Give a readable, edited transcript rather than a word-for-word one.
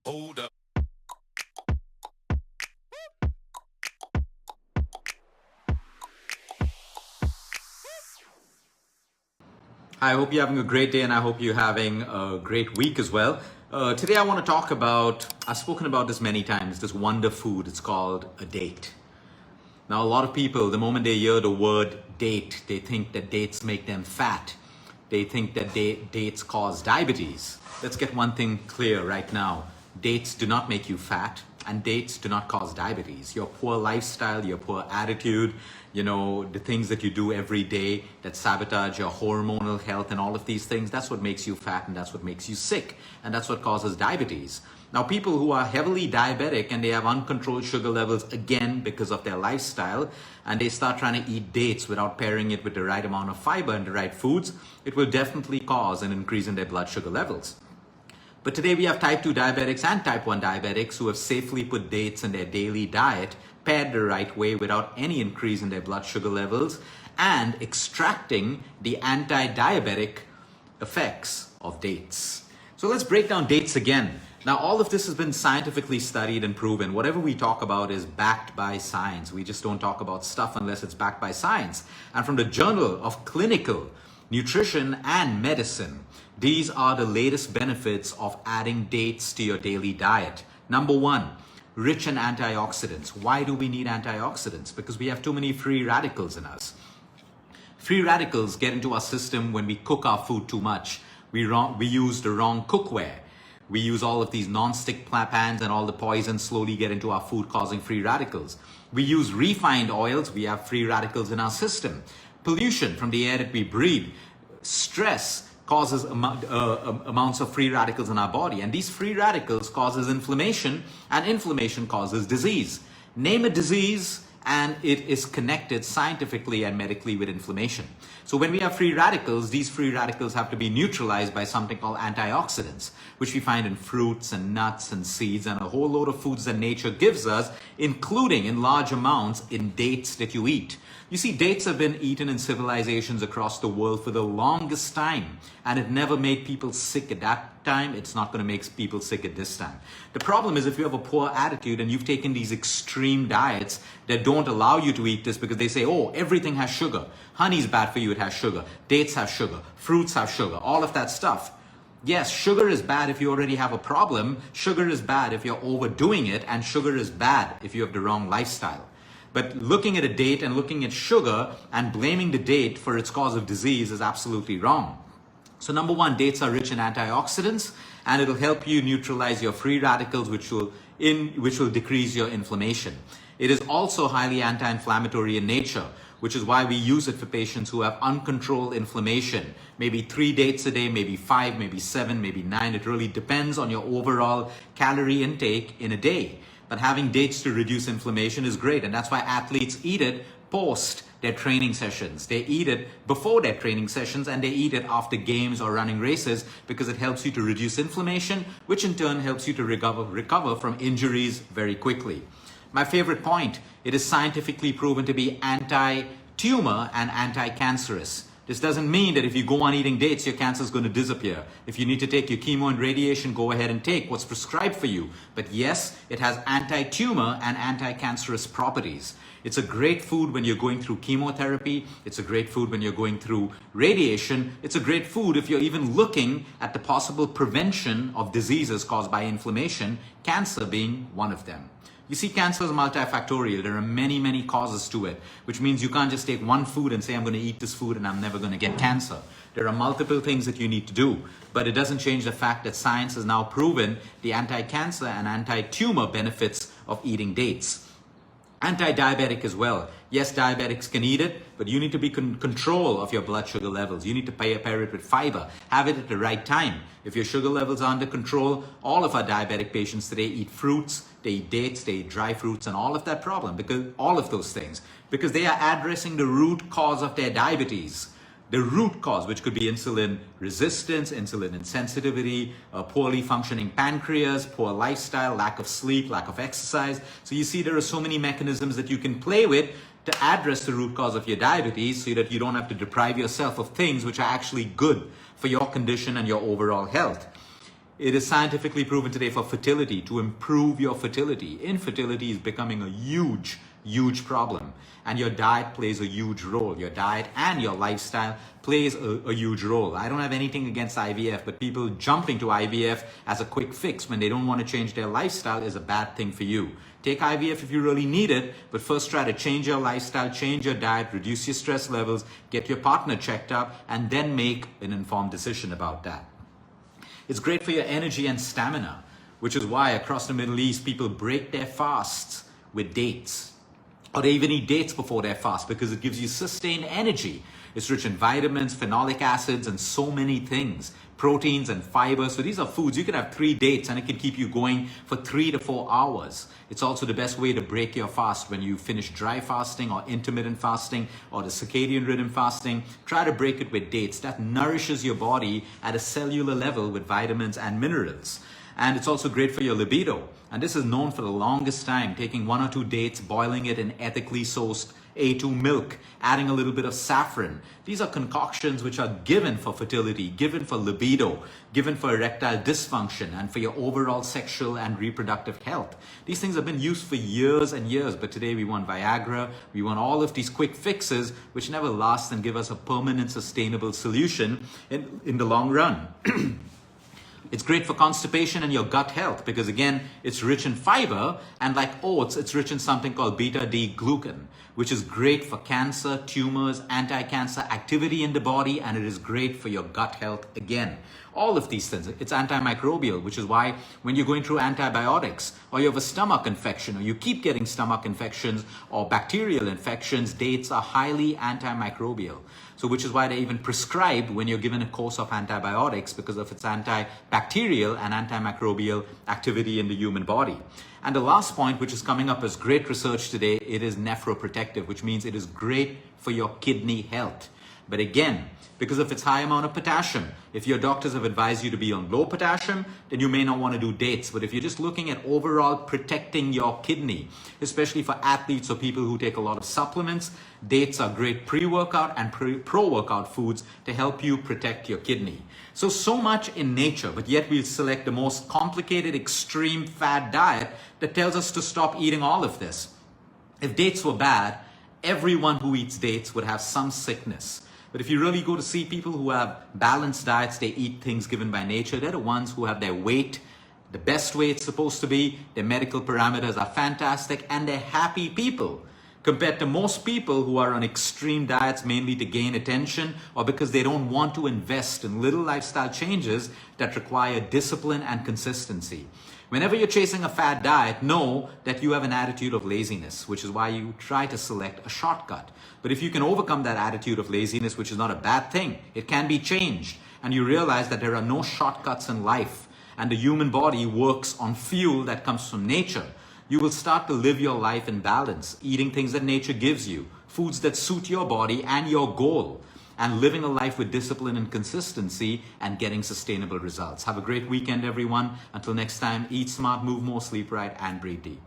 Hold up. I hope you're having a great day and I hope you're having a great week as well. Today I want to talk about, I've spoken about this many times, this wonder food. It's called a date. Now, a lot of people, the moment they hear the word date, they think that dates make them fat. They think that dates cause diabetes. Let's get one thing clear right now. Dates do not make you fat and dates do not cause diabetes. Your poor lifestyle, your poor attitude, the things that you do every day that sabotage your hormonal health and all of these things, that's what makes you fat and that's what makes you sick and that's what causes diabetes. Now, people who are heavily diabetic and they have uncontrolled sugar levels again because of their lifestyle and they start trying to eat dates without pairing it with the right amount of fiber and the right foods, it will definitely cause an increase in their blood sugar levels. But today we have type 2 diabetics and type 1 diabetics who have safely put dates in their daily diet, paired the right way without any increase in their blood sugar levels, and extracting the anti-diabetic effects of dates. So let's break down dates again. Now, all of this has been scientifically studied and proven. Whatever we talk about is backed by science. We just don't talk about stuff unless it's backed by science. And from the Journal of Clinical Nutrition and Medicine, these are the latest benefits of adding dates to your daily diet. Number one, rich in antioxidants. Why do we need antioxidants? Because we have too many free radicals in us. Free radicals get into our system when we cook our food too much. We use the wrong cookware. We use all of these non-stick pans and all the poison slowly get into our food causing free radicals. We use refined oils. We have free radicals in our system. Pollution from the air that we breathe. Stress causes amounts of free radicals in our body. And these free radicals causes inflammation and inflammation causes disease. Name a disease and it is connected scientifically and medically with inflammation. So when we have free radicals, these free radicals have to be neutralized by something called antioxidants, which we find in fruits and nuts and seeds and a whole load of foods that nature gives us, including in large amounts in dates that you eat. You see, dates have been eaten in civilizations across the world for the longest time, and it never made people sick at that time. It's not going to make people sick at this time. The problem is if you have a poor attitude and you've taken these extreme diets that don't allow you to eat this because they say, oh, everything has sugar. Honey's bad for you, it has sugar. Dates have sugar. Fruits have sugar. All of that stuff. Yes, sugar is bad if you already have a problem. Sugar is bad if you're overdoing it, and sugar is bad if you have the wrong lifestyle. But looking at a date and looking at sugar and blaming the date for its cause of disease is absolutely wrong. So number one, dates are rich in antioxidants and it'll help you neutralize your free radicals, which will decrease your inflammation. It is also highly anti-inflammatory in nature, which is why we use it for patients who have uncontrolled inflammation. Maybe 3 dates a day, maybe 5, maybe 7, maybe 9. It really depends on your overall calorie intake in a day. But having dates to reduce inflammation is great, and that's why athletes eat it post their training sessions. They eat it before their training sessions and they eat it after games or running races because it helps you to reduce inflammation, which in turn helps you to recover from injuries very quickly. My favorite point, it is scientifically proven to be anti-tumor and anti-cancerous. This doesn't mean that if you go on eating dates, your cancer is going to disappear. If you need to take your chemo and radiation, go ahead and take what's prescribed for you. But yes, it has anti-tumor and anti-cancerous properties. It's a great food when you're going through chemotherapy. It's a great food when you're going through radiation. It's a great food if you're even looking at the possible prevention of diseases caused by inflammation, cancer being one of them. You see, cancer is multifactorial. There are many, many causes to it, which means you can't just take one food and say, I'm going to eat this food and I'm never going to get cancer. There are multiple things that you need to do, but it doesn't change the fact that science has now proven the anti-cancer and anti-tumor benefits of eating dates. Anti-diabetic as well. Yes, diabetics can eat it, but you need to be in control of your blood sugar levels. You need to pair it with fiber. Have it at the right time. If your sugar levels are under control, all of our diabetic patients today eat fruits, they eat dates, they eat dry fruits, and all of that problem, because all of those things, because they are addressing the root cause of their diabetes. The root cause, which could be insulin resistance, insulin insensitivity, a poorly functioning pancreas, poor lifestyle, lack of sleep, lack of exercise. So you see there are so many mechanisms that you can play with to address the root cause of your diabetes so that you don't have to deprive yourself of things which are actually good for your condition and your overall health. It is scientifically proven today for fertility, to improve your fertility. Infertility is becoming a huge problem. And your diet plays a huge role. Your diet and your lifestyle plays a huge role. I don't have anything against IVF, but people jumping to IVF as a quick fix when they don't want to change their lifestyle is a bad thing for you. Take IVF if you really need it, but first try to change your lifestyle, change your diet, reduce your stress levels, get your partner checked up, and then make an informed decision about that. It's great for your energy and stamina, which is why across the Middle East, people break their fasts with dates. Or they even eat dates before their fast because it gives you sustained energy. It's rich in vitamins, phenolic acids, and so many things. Proteins and fiber. So these are foods. You can have 3 dates and it can keep you going for 3 to 4 hours. It's also the best way to break your fast when you finish dry fasting or intermittent fasting or the circadian rhythm fasting. Try to break it with dates. That nourishes your body at a cellular level with vitamins and minerals. And it's also great for your libido. And this is known for the longest time, taking 1 or 2 dates, boiling it in ethically sourced A2 milk, adding a little bit of saffron. These are concoctions which are given for fertility, given for libido, given for erectile dysfunction, and for your overall sexual and reproductive health. These things have been used for years and years, but today we want Viagra, we want all of these quick fixes which never last and give us a permanent, sustainable solution in the long run. It's great for constipation and your gut health because, again, it's rich in fiber, and like oats, it's rich in something called beta-D-glucan, which is great for cancer, tumors, anti-cancer activity in the body, and it is great for your gut health again. All of these things. It's antimicrobial, which is why when you're going through antibiotics or you have a stomach infection or you keep getting stomach infections or bacterial infections, dates are highly antimicrobial. So which is why they're even prescribed when you're given a course of antibiotics because of its antibacterial and antimicrobial activity in the human body. And the last point, which is coming up as great research today, it is nephroprotective, which means it is great for your kidney health. But again, because of its high amount of potassium, if your doctors have advised you to be on low potassium, then you may not want to do dates. But if you're just looking at overall protecting your kidney, especially for athletes or people who take a lot of supplements, dates are great pre-workout and pro-workout foods to help you protect your kidney. So much in nature, but yet we'll select the most complicated, extreme fad diet that tells us to stop eating all of this. If dates were bad, everyone who eats dates would have some sickness. But if you really go to see people who have balanced diets, they eat things given by nature, they're the ones who have their weight the best way it's supposed to be, their medical parameters are fantastic, and they're happy people. Compared to most people who are on extreme diets mainly to gain attention or because they don't want to invest in little lifestyle changes that require discipline and consistency. Whenever you're chasing a fad diet, know that you have an attitude of laziness, which is why you try to select a shortcut. But if you can overcome that attitude of laziness, which is not a bad thing, it can be changed, and you realize that there are no shortcuts in life, and the human body works on fuel that comes from nature, you will start to live your life in balance, eating things that nature gives you, foods that suit your body and your goal, and living a life with discipline and consistency and getting sustainable results. Have a great weekend, everyone. Until next time, eat smart, move more, sleep right, and breathe deep.